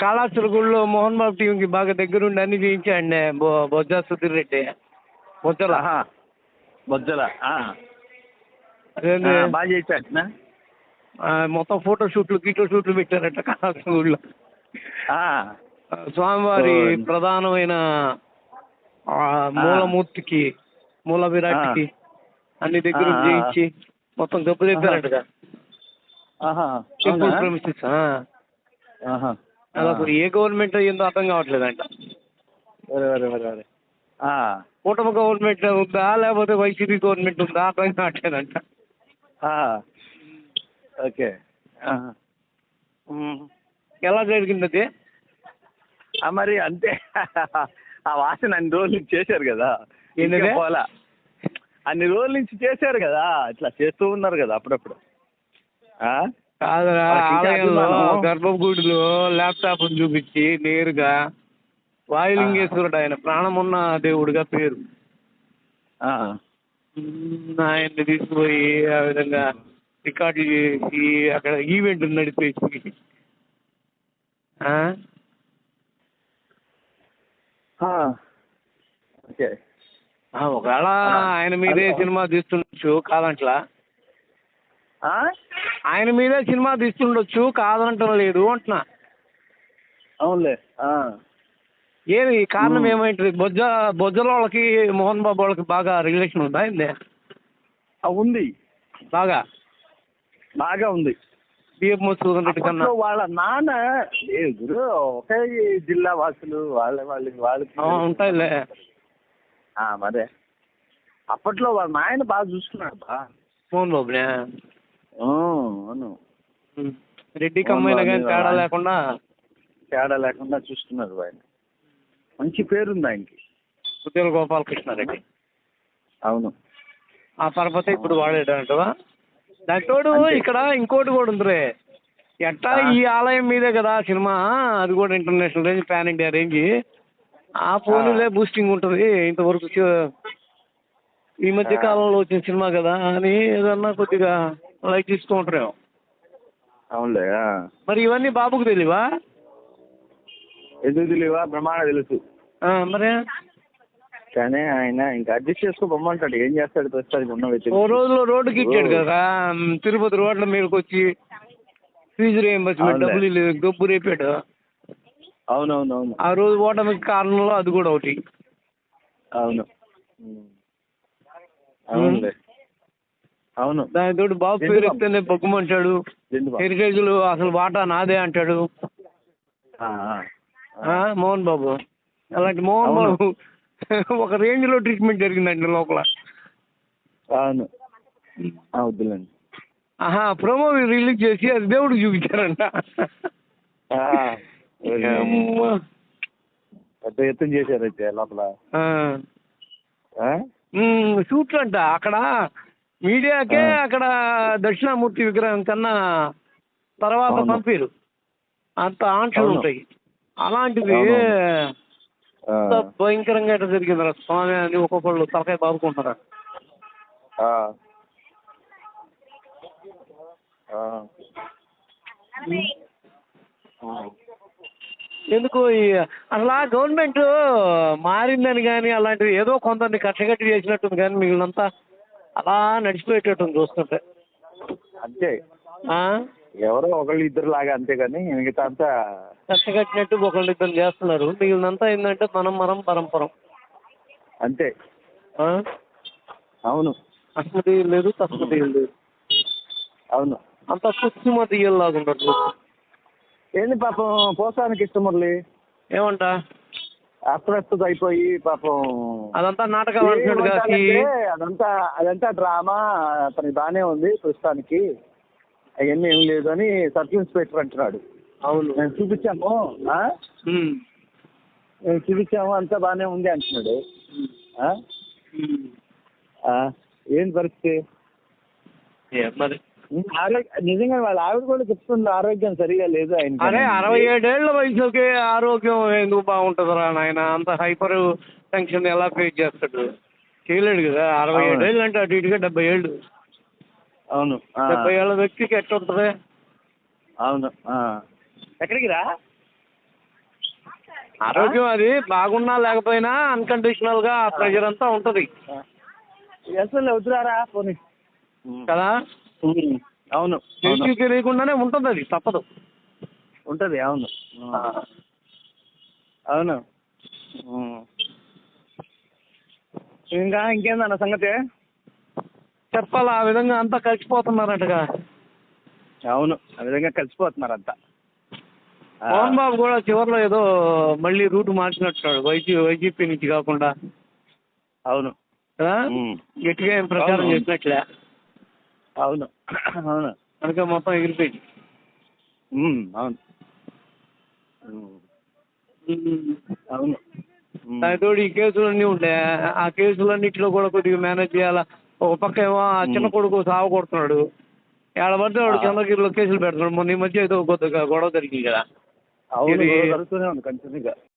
కాళాస్త్రి గుడిలో మోహన్ బాబు టీంకి బాగా దగ్గరుండి అన్ని చేయించాండి బొజ్జ సుధీర్ రెడ్డి బొజ్జల బొజ్జల అదేంటి బాగా చేశాడు. మొత్తం ఫోటో షూట్లు పెట్టారట కాళాస్త్రి గుడిలో. స్వామివారి ప్రధానమైన మూలమూర్తికి మూల విరాట్కి అన్ని దగ్గర చేయించి మొత్తం గబ్బు తెప్పారట. టెంపుల్ ప్రెమిసెస్ అలా ఏ గవర్నమెంట్ అయ్యిందో అర్థం కావట్లేదంట. కూటమి గవర్నమెంట్ ఉందా లేకపోతే వైసీపీ గవర్నమెంట్ ఉందా అర్థం కావట్లేదంట. ఓకే. ఎలా జరిగింది అది? మరి అంతే. ఆ వాసన అన్ని రోజుల నుంచి చేశారు కదా, పోలా అన్ని రోజుల నుంచి చేశారు కదా, ఇట్లా చేస్తూ ఉన్నారు కదా అప్పుడప్పుడు. కాదురా, ఆలయంలో గర్భగుడిలో ల్యాప్టాప్ చూపించి నేరుగా వాయులింగేశ్వరుడు ఆయన ప్రాణమున్న దేవుడిగా పేరు, ఆయన్ని తీసుకుపోయి ఆ విధంగా రికార్డులు చేసి అక్కడ ఈవెంట్ నడిపేసి ఒకవేళ ఆయన మీదే సినిమా తీస్తుండొచ్చు కాదంట్లా, ఆయన మీదే సినిమా తీస్తుండొచ్చు కాదంటం లేదు అంటున్నా. అవునులే. ఏది కారణం ఏమైంటుంది? బొజ్జల వాళ్ళకి మోహన్ బాబు వాళ్ళకి బాగా రిలేషన్ ఉందా? ఉంది, బాగా ఉంది. బిఎఫ్ మసూదన్ రెడ్డి కన్నా వాళ్ళ నాన్న గురు ఒకే జిల్లా వాసులు, వాళ్ళకి ఉంటాయిలే. మరే అప్పట్లో వాళ్ళ నాయన బాగా చూసుకున్నాడు మోహన్ బాబునే. అవును, రెడ్డి కమ్మైనా కానీ తేడా లేకుండా చూసుకున్నారు. ఆయన మంచి పేరుంది ఆయనకి, ఉద్యోగ గోపాలకృష్ణారెడ్డి. అవును. ఆ పరపతి ఇప్పుడు వాడేటంటవా? దాని తోడు ఇక్కడ ఇంకోటి కూడా ఉందిరే, ఎట్టా ఈ ఆలయం మీదే కదా సినిమా, అది కూడా international range, pan India range. ఆ ఫోన్లే బూస్టింగ్ ఉంటుంది. ఇంతవరకు ఈ మధ్య కాలంలో వచ్చిన సినిమా కదా అని ఏదన్నా కొద్దిగా లైక్ ఇస్తూ ఉంటారేమో. అవునులే. మరి ఇవన్నీ బాబుకు తెలియవా? ఎందుకు తెలియవా? బ్రహ్మాండ తెలుసు. మరి కానీ ఆయన ఇంకా అడ్జస్ట్ చేసుకో బొమ్మంటాడు, ఏం చేస్తాడు ప్రస్తుతానికి ఉన్న వ్యక్తి. ఓ రోజులో రోడ్డుకి ఇచ్చాడు కదా, తిరుపతి రోడ్ల మీదకి వచ్చి ఫీజు రీయింబర్స్మెంట్ డబ్బులు గబ్బు రేపాడు. అవునవునవును. ఆ రోజు ఓటమికి కారణంలో అది కూడా ఒకటి. అవును, అవునులే. అవును. దానితో బాబు పేరు ఎత్తేనే బొగ్గుమంటాడు, హెరిటేజ్లు అసలు వాటా నాదే అంటాడు మోహన్ బాబు. అలాంటి మోహన్ బాబు ఒక రేంజ్ లో ట్రీట్మెంట్ జరిగిందండి లోపల. అవును, వద్దులేండి. ప్రోమో రిలీజ్ చేసి అది దేవుడికి చూపించారంట. పెద్ద ఎత్తున చేశారు అయితే లోపల షూట్లు అంట. అక్కడ మీడియాకే అక్కడ దక్షిణామూర్తి విగ్రహం కన్నా తర్వాత పంపారు, అంత ఆంక్షలు ఉంటాయి. అలాంటిది భయంకరంగా ఎట్లా జరిగింది రా స్వామి అని ఒక్కొక్కళ్ళు తలకాయ బాదుకుంటారా. ఎందుకు అసలు గవర్నమెంట్ మారిందని కానీ అలాంటివి ఏదో కొందరిని కట్టగట్టి చేసినట్టుంది, కానీ మిగిలినంతా అలా నడిచిపోయేటట్టుంది చూస్తుంటే. అంతే, ఎవరో ఒకళ్ళు ఇద్దరు లాగా, అంతేగాని మిగతా అంతా కట్టగట్టినట్టు ఒకళ్ళు ఇద్దరు చేస్తున్నారు. మిగిలినంతా ఏంటంటే మనం పరంపరం అంతే. అవును, అస్మతి లేదు తస్మతి లేదు. అవును, అంత కుసుమ తీయల్లాగా ఉండదు. ఏంది పాపం పోసానికి ఇష్టం మురళి ఏమంట అప్రస్తుత అయిపోయి పాపం అదంతా నాటకాలు అంటున్నాడు. అదంతా డ్రామా, అతనికి బాగానే ఉంది ప్రస్తుతానికి, అవన్నీ ఏం లేదు అని సబ్ ఇన్స్పెక్టర్ అంటున్నాడు. అవును, మేము చూపించాము అంతా బాగానే ఉంది అంటున్నాడు. ఏం పరిస్థితి మరి? నిజంగా వాళ్ళ ఆవిడ కూడా చెప్తుంది ఆరోగ్యం సరిగా లేదు ఆయన. 67 ఏళ్ల వయసుకి ఆరోగ్యం ఎందుకు బాగుంటుందిరా నాయన? అంత హైపర్ టెన్షన్ ఎలా ఫేస్ చేస్తాడు? చేయలేడు కదా. 67 ఏళ్ళు అంటే అటు ఇటుగా 70 ఏళ్ళు. అవును, 70 ఏళ్ళ వ్యక్తికి ఎట్లా ఉంటుంది? అవును. ఎక్కడికి రా ఆరోగ్యం అది బాగున్నా లేకపోయినా అన్కండిషనల్ గా ఆ ప్రెషర్ అంతా ఉంటది అసలు వద్దురారా పోనీ కదా. అవును తెలిసి తెలియకుండానే ఉంటుంది, అది తప్పదు. ఉంటుంది. అవును అవును. ఇంకా ఇంకేందన్న సంగతి? చెప్పాలా, ఆ విధంగా అంతా కలిసిపోతున్నారటగా. అవును, ఆ విధంగా కలిసిపోతున్నారు అంతా. మోహన్ బాబు కూడా చివరిలో ఏదో మళ్ళీ రూట్ మార్చినట్టున్నాడు, వైసీపీ నుంచి కాకుండా. అవును కదా, గట్టిగా ఏం ప్రచారం చేసినట్లే. అవును అవును. కనుక మొత్తం ఎగిరిపోయింది. అవును అవును. దానితోడు ఈ కేసులన్నీ ఉండే, ఆ కేసులన్నింటిలో కూడా కొద్దిగా మేనేజ్ చేయాలా. ఒక పక్క ఏమో ఆ చిన్న కొడుకు సాగు కొడుతున్నాడు, ఏడబడితే వాడు చంద్రగిరిలో కేసులు పెడుతున్నాడు. మొన్న ఈ మధ్య ఏదో కొద్దిగా గొడవ జరిగింది కదా. అవును, జరుగుతూనే ఉంది కంటిన్యూగా.